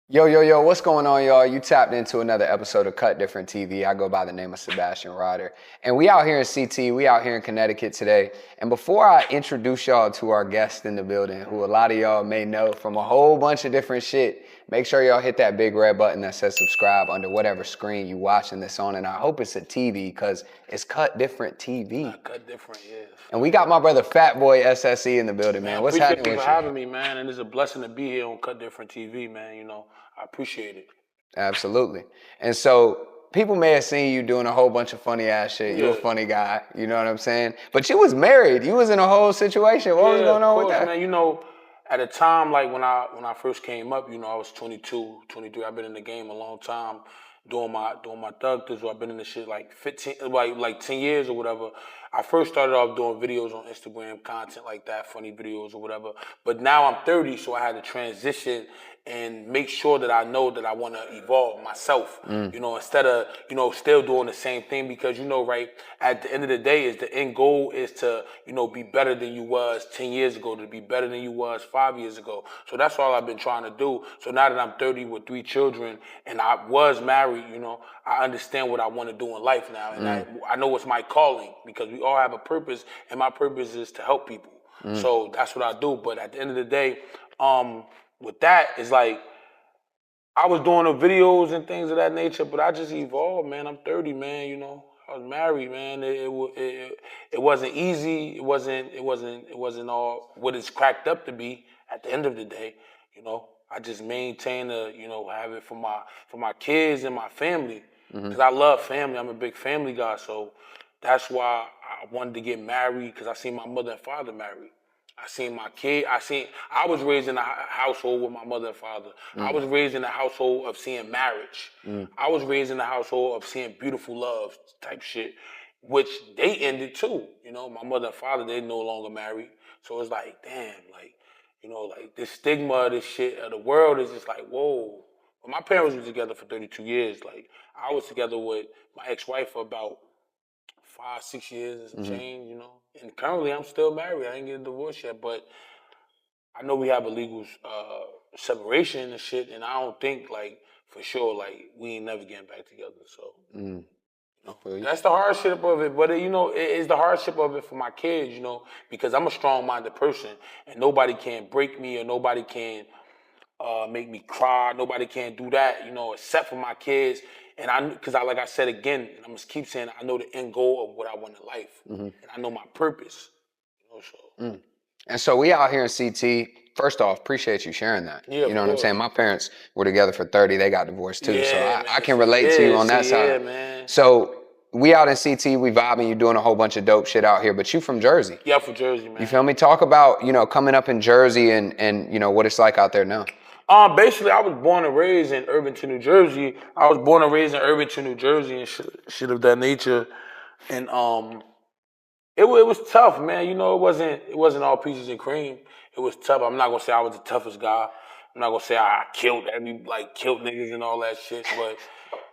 Yo, what's going on, y'all? You tapped into another episode of Cut Different TV. I go by the name of Sebastian Ryder. And we out here in CT, we out here in Connecticut today. And before I introduce y'all to our guest in the building, who a lot of y'all may know from a whole bunch of different shit, make sure y'all hit that big red button that says subscribe under whatever screen you watching this on. And I hope it's a TV because it's Cut Different TV. Cut Different, yes. And we got my brother Fatboy SSE in the building, man. What's appreciate happening you with for you? having me, man. And it's a blessing to be here on Cut Different TV, man. I appreciate it. Absolutely. And so people may have seen you doing a whole bunch of funny ass shit. You're a funny guy, you know what I'm saying? But you was married. You was in a whole situation. What was going on with that? Man. At a time like when I first came up, I was 22, 23. I've been in the game a long time, doing my thug things. I've been in this shit like 15, like 10 years or whatever. I first started off doing videos on Instagram, content like that, funny videos or whatever. But now I'm 30, so I had to transition and make sure that I know that I want to evolve myself, instead of, still doing the same thing because, right, at the end of the day, is the end goal is to, be better than you was 10 years ago, to be better than you was 5 years ago. So that's all I've been trying to do. So now that I'm 30 with 3 children and I was married, I understand what I want to do in life now. And I know it's my calling because we all have a purpose and my purpose is to help people. So that's what I do. But at the end of the day, with that, it's like I was doing the videos and things of that nature, but I just evolved, man. I'm 30, man. I was married, man. It wasn't easy. It wasn't all what it's cracked up to be. At the end of the day, I just maintain to have it for my kids and my family because I love family. I'm a big family guy, so that's why I wanted to get married because I seen my mother and father married. I seen my kid. I was raised in a household with my mother and father. I was raised in a household of seeing marriage. I was raised in a household of seeing beautiful love type shit, which they ended too. My mother and father, they no longer married. So it's like, damn, like this stigma of this shit of the world is just like, whoa. But my parents were together for 32 years. Like, I was together with my ex-wife for about 5, 6 years and some change, And currently, I'm still married. I ain't getting divorced yet, but I know we have a legal separation and shit, and I don't think like for sure like we ain't never getting back together. So that's the hardship of it. But it's the hardship of it for my kids, because I'm a strong-minded person, and nobody can break me or nobody can make me cry. Nobody can do that, except for my kids. And because like I said again, and I'm just keep saying, I know the end goal of what I want in life, and I know my purpose. So. And so we out here in CT. First off, appreciate you sharing that. Yeah, you know what I'm saying? My parents were together for 30. They got divorced too. So I can man. relate to you on that side. Yeah, man. So we out in CT, we vibing, you doing a whole bunch of dope shit out here, but you from Jersey. Yeah, I'm from Jersey, man. You feel me? Talk about, coming up in Jersey and what it's like out there now. Basically, I was born and raised in Irvington, New Jersey. I was born and raised in Irvington, New Jersey, and shit of that nature. And it was tough, man. It wasn't all peaches and cream. It was tough. I'm not gonna say I was the toughest guy. I'm not gonna say I killed niggas and all that shit. But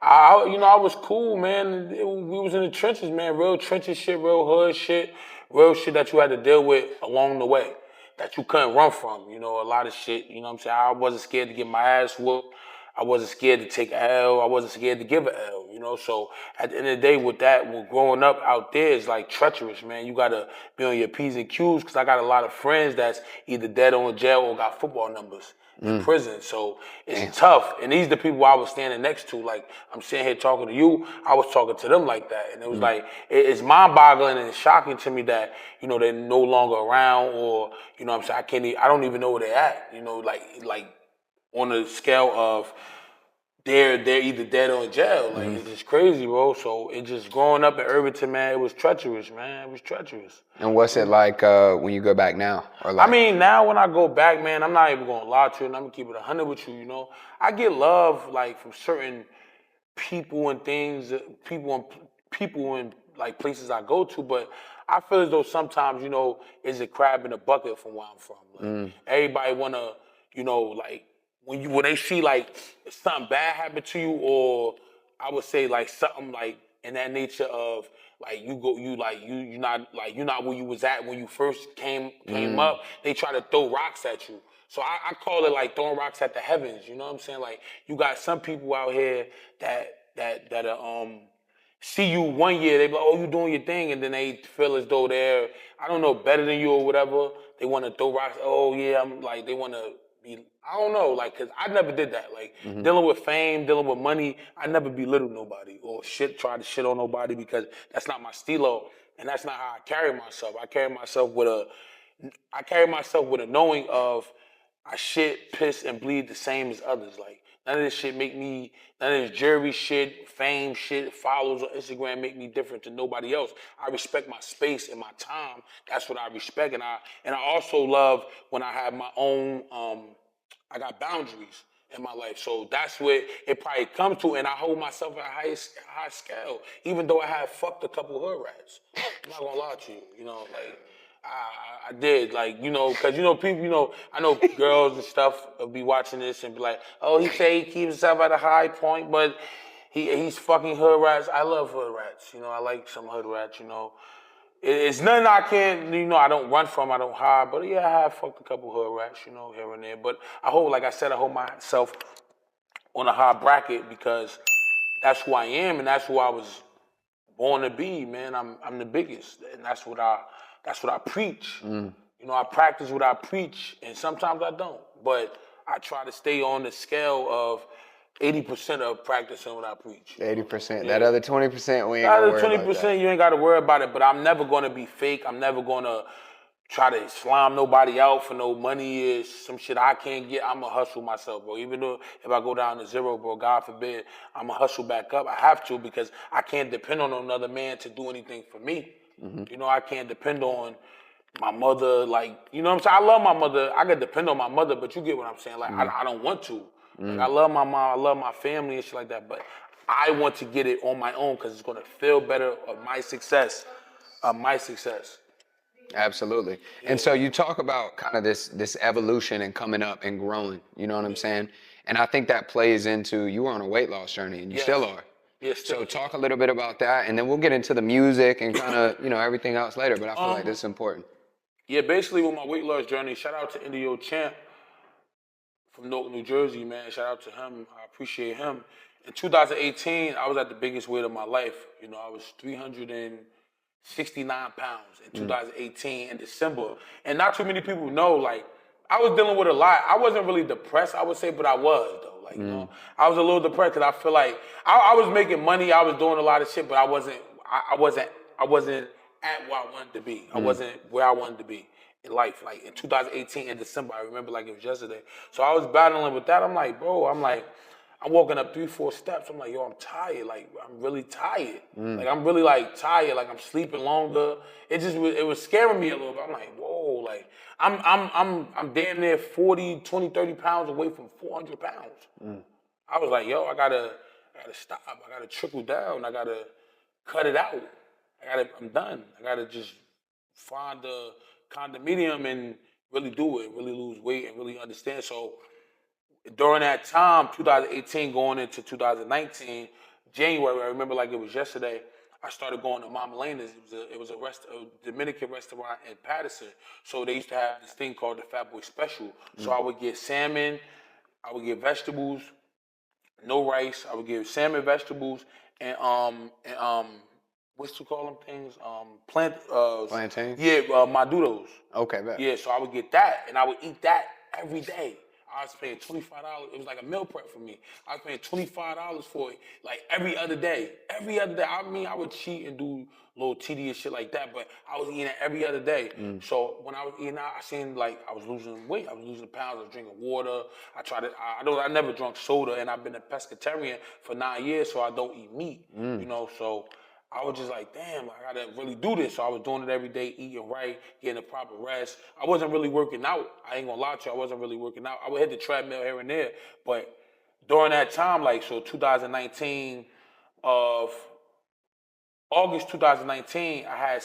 I was cool, man. We was in the trenches, man. Real trenches shit, real hood shit, real shit that you had to deal with along the way that you couldn't run from. A lot of shit. You know what I'm saying? I wasn't scared to get my ass whooped. I wasn't scared to take an L. I wasn't scared to give an L. So at the end of the day, with growing up out there is like treacherous, man. You gotta be on your P's and Q's because I got a lot of friends that's either dead or in jail or got football numbers in prison. So it's tough. And these are the people I was standing next to. Like, I'm sitting here talking to you. I was talking to them like that. And it was like, it's mind-boggling and it's shocking to me that, they're no longer around or, what I'm saying, I don't even know where they're at. Like on the scale of they're either dead or in jail. Like, it's just crazy, bro. So it just growing up in Irvington, man, it was treacherous, man. It was treacherous. And what's it like when you go back now? Or like... I mean, now when I go back, man, I'm not even gonna lie to you, and I'm gonna keep it 100 with you. I get love like from certain people and things, people and like places I go to, but I feel as though sometimes, it's a crab in a bucket from where I'm from. Like, everybody wanna, like when they see like something bad happen to you, or I would say like something like in that nature of Like you're not where you was at when you first came up. They try to throw rocks at you. So I call it like throwing rocks at the heavens. You know what I'm saying? Like you got some people out here that see you one year, they be like, oh, you doing your thing, and then they feel as though they're, I don't know, better than you or whatever. They want to throw rocks. Oh yeah, I'm like, they want to be, I don't know, like, cause I never did that. Like dealing with fame, dealing with money, I never belittled nobody or try to shit on nobody because that's not my stilo, and that's not how I carry myself. I carry myself with a knowing of I shit, piss, and bleed the same as others. Like none of this shit make me, none of this jury shit, fame shit, follows on Instagram make me different to nobody else. I respect my space and my time. That's what I respect, and I also love when I have my own. I got boundaries in my life, so that's what it probably comes to, and I hold myself at a high scale, even though I have fucked a couple hood rats. I'm not gonna lie to you, like. I did, like, because, people, I know girls and stuff will be watching this and be like, oh, he say he keeps himself at a high point, but he's fucking hood rats. I love hood rats, I like some hood rats, It's nothing I can't, I don't run from, I don't hide, but yeah, I have fucked a couple hood rats, here and there. But like I said, I hold myself on a high bracket because that's who I am and that's who I was born to be, man. I'm the biggest, and that's what I preach. I practice what I preach, and sometimes I don't. But I try to stay on the scale of 80% of practicing what I preach. 80%. That other 20%, we ain't That gonna other worry about 20%, that. you ain't got to worry about it. But I'm never gonna be fake. I'm never gonna try to slime nobody out for no money is some shit I can't get. I'ma hustle myself, bro. Even though if I go down to zero, bro, God forbid, I'ma hustle back up. I have to because I can't depend on another man to do anything for me. I can't depend on my mother, like, you know what I'm saying? I love my mother. I can depend on my mother, but you get what I'm saying. Like, I don't want to. Like, I love my mom. I love my family and shit like that. But I want to get it on my own because it's going to feel better of my success. Absolutely. And so you talk about kind of this evolution and coming up and growing, you know what I'm saying? And I think that plays into, you were on a weight loss journey and you still are. Yes, still. So talk a little bit about that and then we'll get into the music and kind of, everything else later, but I feel like this is important. Yeah, basically with my weight loss journey, shout out to Indio Champ from Newark, New Jersey, man. Shout out to him. I appreciate him. In 2018, I was at the biggest weight of my life. I was 369 pounds in 2018 in December. And not too many people know, like, I was dealing with a lot. I wasn't really depressed, I would say, but I was, though. Like, I was a little depressed because I feel like I was making money. I was doing a lot of shit, but I wasn't at where I wanted to be. I wasn't where I wanted to be in life. Like in 2018 in December, I remember like it was yesterday. So I was battling with that. I'm like, bro, I'm walking up 3-4 steps. I'm like, yo, I'm tired. Like, I'm really tired. Like, I'm really like tired. Like, I'm sleeping longer. It was scaring me a little bit. I'm like, whoa, like, I'm damn near 40, 20, 30 pounds away from 400 pounds. I was like, yo, I gotta stop. I gotta trickle down. I gotta cut it out. I'm done. I gotta just find the condominium and really do it, really lose weight and really understand. So during that time, 2018 going into 2019, January, I remember like it was yesterday, I started going to Mama Lena's. It was a Dominican restaurant in Patterson. So they used to have this thing called the Fatboy Special. So I would get salmon, I would get vegetables, no rice. I would get salmon, vegetables, and what's to call them things? Plantains? Yeah, maduros. Okay, bet. Yeah, so I would get that, and I would eat that every day. I was paying $25. It was like a meal prep for me. I was paying $25 for it, like every other day. Every other day. I mean, I would cheat and do little tedious shit like that, but I was eating it every other day. So when I was eating out, I seen like I was losing weight. I was losing pounds. I was drinking water. I never drunk soda, and I've been a pescatarian for 9 years, so I don't eat meat. So I was just like, damn, I gotta really do this. So I was doing it every day, eating right, getting the proper rest. I wasn't really working out. I ain't gonna lie to you, I wasn't really working out. I would hit the treadmill here and there, but during that time, like, so 2019 of August 2019, I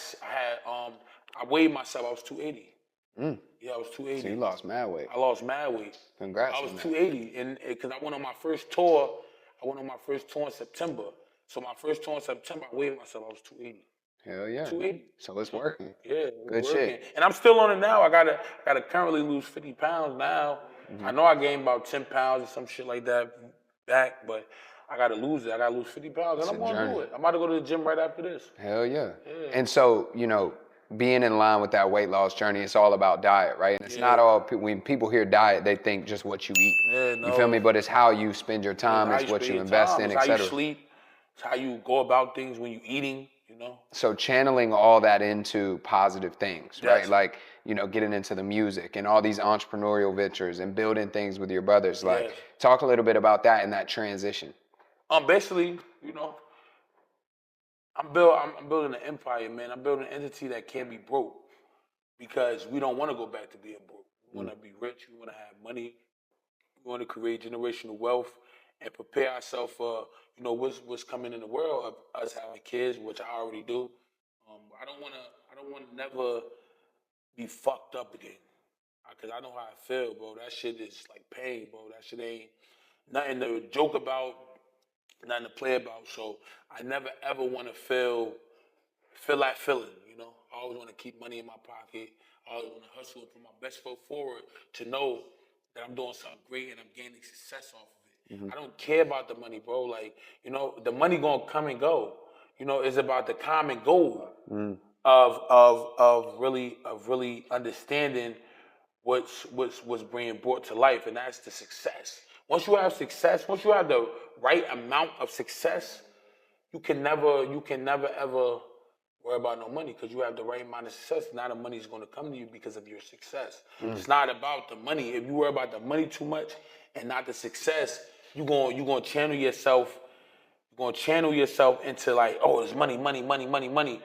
weighed myself. I was 280. Yeah, I was 280. So you lost mad weight. I lost mad weight. Congrats I was on that. 280, and because I went on my first tour. I went on my first tour in September. So my first tour in September, I weighed myself. I was 280. Hell yeah. 280. So it's working. Yeah, it's Good working. shit. And I'm still on it now. I gotta currently lose 50 pounds now. I know I gained about 10 pounds or some shit like that back, but I gotta lose it. I gotta lose 50 pounds, and It's I'm a gonna do journey. it. I'm about to go to the gym right after this. Hell yeah. Yeah. And so, being in line with that weight loss journey, it's all about diet, right? And it's Yeah. not all, when people hear diet, they think just what you eat. Yeah, You feel me? no. But it's how you spend your It's time, how it's you what spend you your invest time. in, It's how you etc. sleep. It's how you go about things when you eating. So channeling all that into positive things, right? Yes. Like, getting into the music and all these entrepreneurial ventures and building things with your brothers. Like, Yes. talk a little bit about that and that transition. Basically, I'm building an empire, man. I'm building an entity that can't be broke because we don't want to go back to being broke. We want to be rich. We want to have money. We want to create generational wealth and prepare ourselves for what's coming in the world of us having kids, which I already do. I don't want to never be fucked up again because I know how I feel, bro. That shit is like pain, bro. That shit ain't nothing to joke about, nothing to play about. So I never ever want to feel that feeling. I always want to keep money in my pocket. I always want to hustle and put my best foot forward to know that I'm doing something great and I'm gaining success off of it. I don't care about the money, bro. Like, the money gonna come and go. It's about the common goal of really understanding what's being brought to life, and that's the success. Once you have success, once you have the right amount of success, you can never ever worry about no money because you have the right amount of success. Now the money is going to come to you because of your success. It's not about the money. If you worry about the money too much and not the success, you're gonna channel yourself. You're gonna channel yourself into like, oh, it's money, money, money, money, money.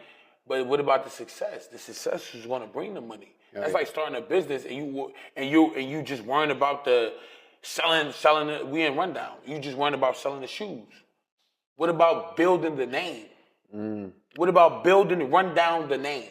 But what about the success? The success is gonna bring the money. That's like starting a business and you just worrying about the selling it. We in rundown. You just worrying about selling the shoes. What about building the name? What about run down the name?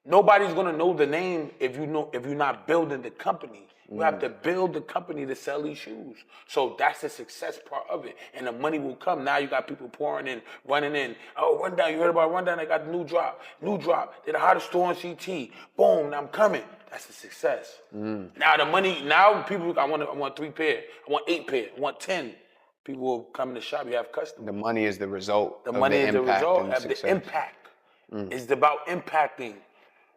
Nobody's gonna know the name if you're not building the company. You have to build the company to sell these shoes. So that's the success part of it. And the money will come. Now you got people pouring in, running in. Oh, Rundown, you heard about Rundown? They got the new drop. New drop. They're the hottest store on CT. Boom, I'm coming. That's the success. Now the money, now people, I want 3 pair. I want 8 pair. I want 10. People will come in the shop. You have customers. The money is the result The of money the is the impact result and the of the success. impact. It's about impacting.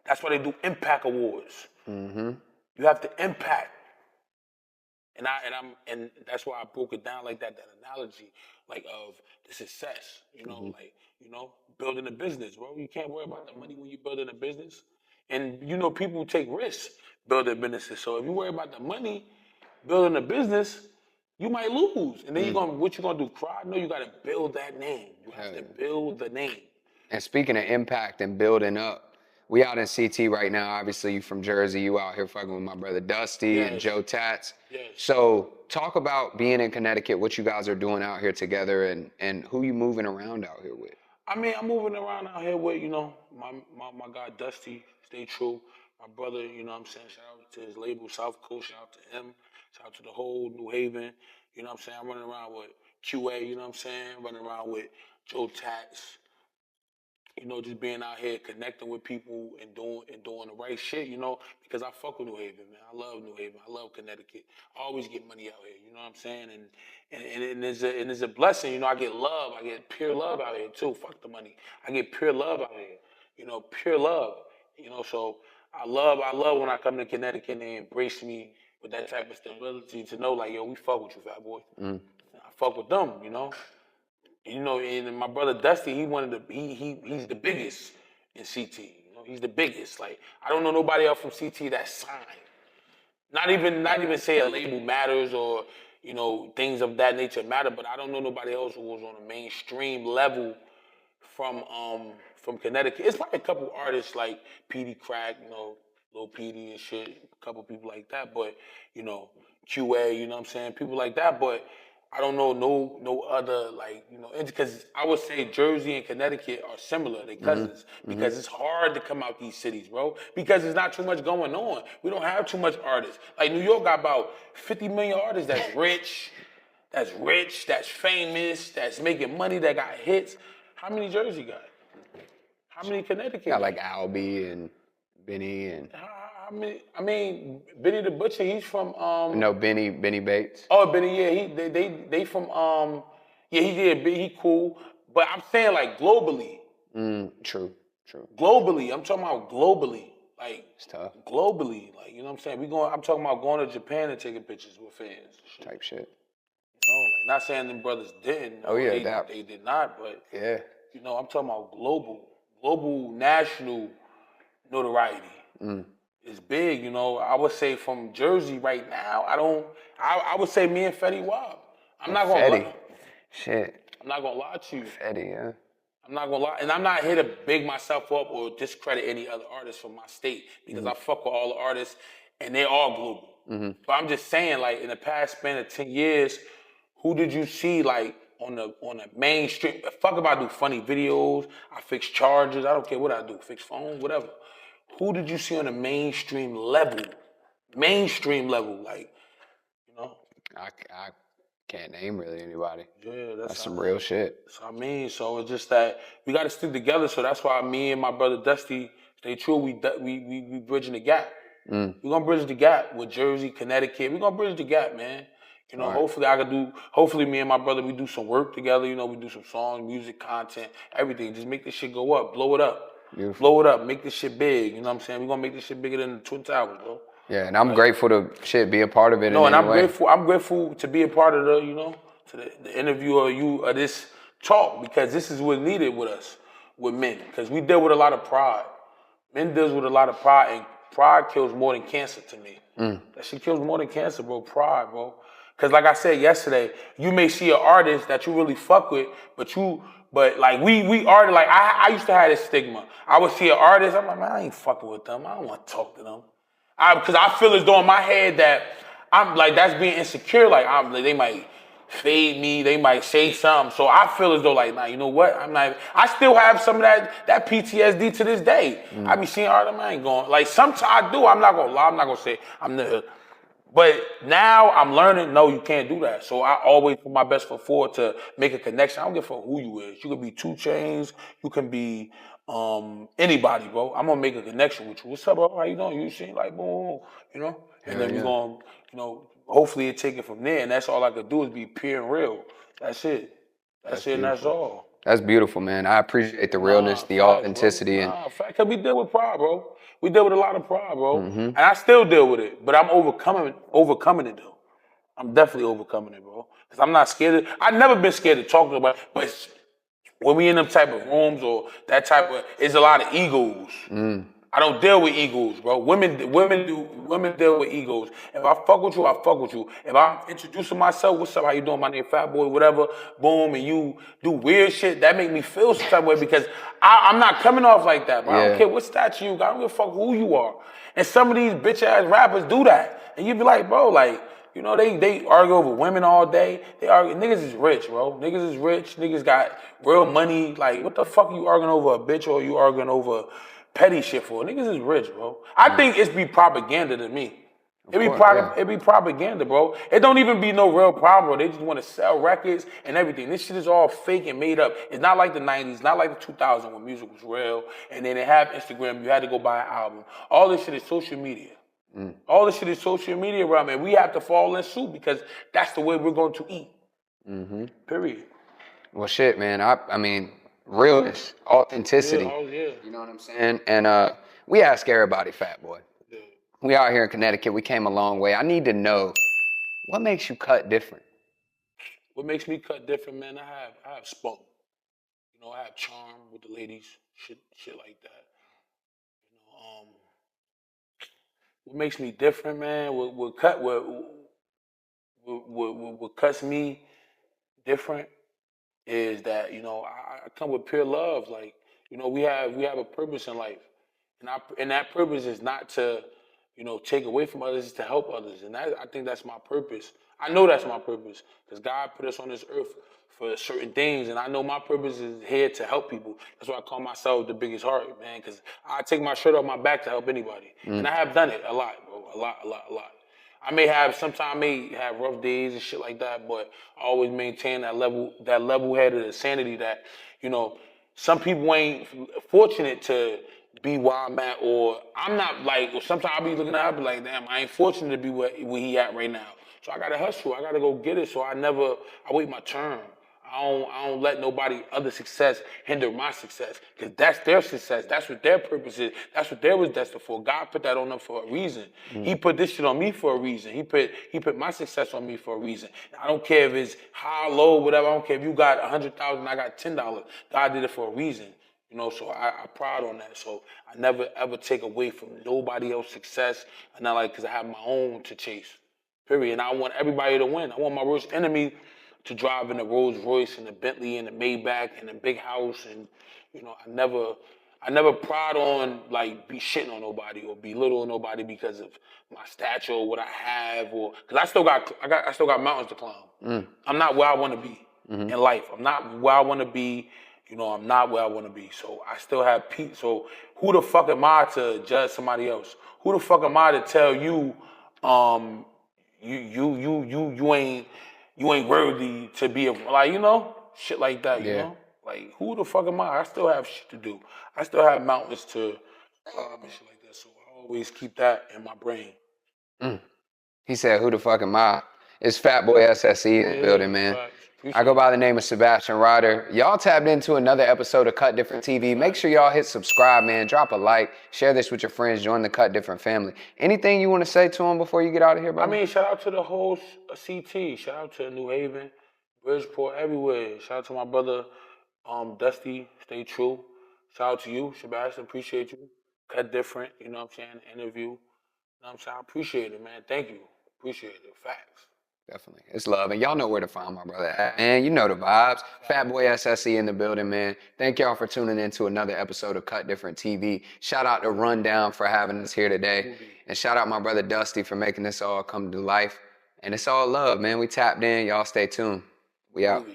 That's why they do impact awards. You have to impact. And that's why I broke it down like that analogy, like of the success, building a business, bro. You can't worry about the money when you're building a business. And people take risks building businesses. So if you worry about the money building a business, you might lose. And then what you gonna do? Cry? No, you gotta build that name. You have to build the name. And speaking of impact and building up, we out in CT right now. Obviously, you from Jersey. You out here fucking with my brother Dusty and Yes. Joe Tats. Yes. So talk about being in Connecticut, what you guys are doing out here together, and who you moving around out here with. I mean, I'm moving around out here with, my guy Dusty, stay true. My brother, what I'm saying? Shout out to his label, South Coast, shout out to him, shout out to the whole New Haven. You know what I'm saying? I'm running around with QA, you know what I'm saying? Running around with Joe Tats, just being out here connecting with people and doing the right shit, because I fuck with New Haven, man. I love New Haven. I love Connecticut. I always get money out here, you know what I'm saying? And it's a blessing, I get love. I get pure love out here too. Fuck the money. I get pure love out here. Pure love. So I love when I come to Connecticut and they embrace me with that type of stability to know like, yo, we fuck with you, Fatboy. I fuck with them. And my brother Dusty, he's the biggest in CT. He's the biggest. Like I don't know nobody else from CT that's signed. Not even say a label matters or things of that nature matter, but I don't know nobody else who was on a mainstream level from Connecticut. It's probably a couple artists like PD Crack, Lil PD and shit, a couple people like that, but QA, you know what I'm saying, people like that, but I don't know no other like because I would say Jersey and Connecticut are similar. They cousins because it's hard to come out these cities, bro. Because there's not too much going on. We don't have too much artists. Like New York got about 50 million artists that's rich, that's famous, that's making money, that got hits. How many Jersey got? How many Connecticut? Got like Albie and Benny and I mean, Benny the Butcher. He's from Benny Bates. Oh, Benny, yeah, they from yeah, he did, he cool. But I'm saying like globally, True. globally. I'm talking about globally, like It's tough globally, like you know what I'm saying. We going. I'm talking about going to Japan and taking pictures with fans. Shit. type shit. You know, like not saying them brothers didn't. Oh yeah, they did not. But yeah. you know, I'm talking about global, national notoriety. It's big. You know, I would say from Jersey right now. I would say me and Fetty Wap. I'm not gonna Fetty. lie. Shit. I'm not gonna lie to you. Fetty, yeah. I'm not gonna lie, and I'm not here to big myself up or discredit any other artists from my state because I fuck with all the artists, and they're all global. But I'm just saying, like in the past span of 10 years, who did you see like on the mainstream? Fuck if I do funny videos, I fix chargers, I don't care what I do, fix phones, whatever. Who did you see on the mainstream level? Mainstream level, like you know. I can't name really anybody. Yeah, That's some real shit. So I mean, so it's just that we got to stick together. So that's why me and my brother Dusty stay true. We bridging the gap. We're gonna bridge the gap with Jersey, Connecticut. We're gonna bridge the gap, man. You know, hopefully I could do. Hopefully me and my brother we do some work together. You know, we do some songs, music, content, everything. Just make this shit go up, blow it up, blow it up, make this shit big. You know what I'm saying? We're gonna make this shit bigger than the Twin Towers, bro. Yeah, and I'm grateful to be a part of it. No, and I'm way. grateful. I'm grateful to be a part of the interview of this talk because this is what's needed with us, with men. Because we deal with a lot of pride. Men deals with a lot of pride, and pride kills more than cancer to me. That shit kills more than cancer, bro. Pride, bro. Because like I said yesterday, you may see an artist that you really fuck with, but like we artists, like I used to have this stigma. I would see an artist, I'm like, man, I ain't fucking with them. I don't want to talk to them. Because I feel as though in my head that I'm like that's being insecure. Like they might fade me, they might say something. So I feel as though like, nah, you know what? I'm not. I still have some of that PTSD to this day. I be seeing art, I ain't going. Like sometimes I do. I'm not gonna lie. I'm not gonna say I'm the. But now I'm learning. No, you can't do that. So I always put my best foot forward to make a connection. I don't give a fuck who you is. You could be 2 Chainz. You can be anybody, bro. I'm gonna make a connection with you. What's up, bro? How you doing? You seem like boom, you know. And then we gonna, you know, hopefully it take it from there. And that's all I could do is be pure and real. That's it. That's it. And that's all. That's beautiful, man. I appreciate the realness, the authenticity, Cause we deal with pride, bro. We deal with a lot of pride, bro. And I still deal with it, but I'm overcoming it though. I'm definitely overcoming it, bro. Cause I'm not scared. I've never been scared to talk about it, but when we in them type of rooms or that type of, it's a lot of egos. I don't deal with egos, bro. Women deal with egos. If I fuck with you, I fuck with you. If I'm introducing myself, what's up, how you doing? My name Fatboy, whatever, boom, and you do weird shit, that make me feel some type of way because I'm not coming off like that, bro. I don't care what statue you got. I don't give a fuck who you are. And some of these bitch ass rappers do that. And you be like, bro, like, you know, they argue over women all day. They argue, niggas is rich, bro. Niggas is rich. Niggas got real money. Like, what the fuck are you arguing over a bitch or you arguing over petty shit for? Niggas is rich, bro. I think it's be propaganda to me. It be propaganda, bro. It don't even be no real problem, bro. They just want to sell records and everything. This shit is all fake and made up. It's not like the 90s, not like the 2000s when music was real. And then they have Instagram. You had to go buy an album. All this shit is social media. All this shit is social media, bro. Man, we have to fall in suit because that's the way we're going to eat. Period. Well, shit, man. I mean, realness, authenticity. Yeah. You know what I'm saying? And we ask everybody, Fatboy. Yeah. We out here in Connecticut. We came a long way. I need to know what makes you cut different. What makes me cut different, man? I have spunk. You know, I have charm with the ladies, shit like that. You know, what makes me different, man? What cuts me different is that, you know, I come with pure love. Like, you know, we have a purpose in life. And that purpose is not to, you know, take away from others, it's to help others. And I think that's my purpose. I know that's my purpose. Because God put us on this earth for certain things. And I know my purpose is here to help people. That's why I call myself the biggest heart, man. Because I take my shirt off my back to help anybody. And I have done it a lot, bro. A lot. Sometimes I may have rough days and shit like that, but I always maintain that level headed sanity that, you know, Some people ain't fortunate to be where I'm at, or I'm not like. Or sometimes I'll be looking at, I'll be like, damn, I ain't fortunate to be where he at right now. So I gotta hustle. I gotta go get it. So I wait my turn. I don't let nobody other success hinder my success, because that's their success. That's what their purpose is. That's what they was destined for. God put that on them for a reason. He put this shit on me for a reason. He put my success on me for a reason. I don't care if it's high, low, whatever. I don't care if you got 100,000, I got $10. God did it for a reason. You know, so I proud on that. So I never ever take away from nobody else's success, and not like because I have my own to chase. Period. And I want everybody to win. I want my worst enemy to drive in the Rolls Royce and the Bentley and the Maybach and the big house. And I never pride on like be shitting on nobody or belittle nobody because of my stature or what I have, or because I still got mountains to climb. I'm not where I want to be in life. I'm not where I want to be. You know, I'm not where I want to be. So I still have peace. So who the fuck am I to judge somebody else? Who the fuck am I to tell you, you ain't worthy to be like, you know, shit like that, you know? Like, who the fuck am I? I still have shit to do. I still have mountains to climb and shit like that. So I always keep that in my brain. He said, who the fuck am I? It's Fatboy SSE in the building, man. I go by the name of Sebastian Ryder. Y'all tapped into another episode of Cut Different TV. Make sure y'all hit subscribe, man. Drop a like. Share this with your friends. Join the Cut Different family. Anything you want to say to them before you get out of here, brother? I mean, shout out to the whole CT. Shout out to New Haven, Bridgeport, everywhere. Shout out to my brother, Dusty. Stay true. Shout out to you, Sebastian. Appreciate you. Cut Different. You know what I'm saying? Interview. You know what I'm saying? I appreciate it, man. Thank you. Appreciate it. Facts. Definitely. It's love. And y'all know where to find my brother at, man. You know the vibes. Fatboy SSE in the building, man. Thank y'all for tuning in to another episode of Cut Different TV. Shout out to Rundown for having us here today. And shout out my brother Dusty for making this all come to life. And it's all love, man. We tapped in. Y'all stay tuned. We out.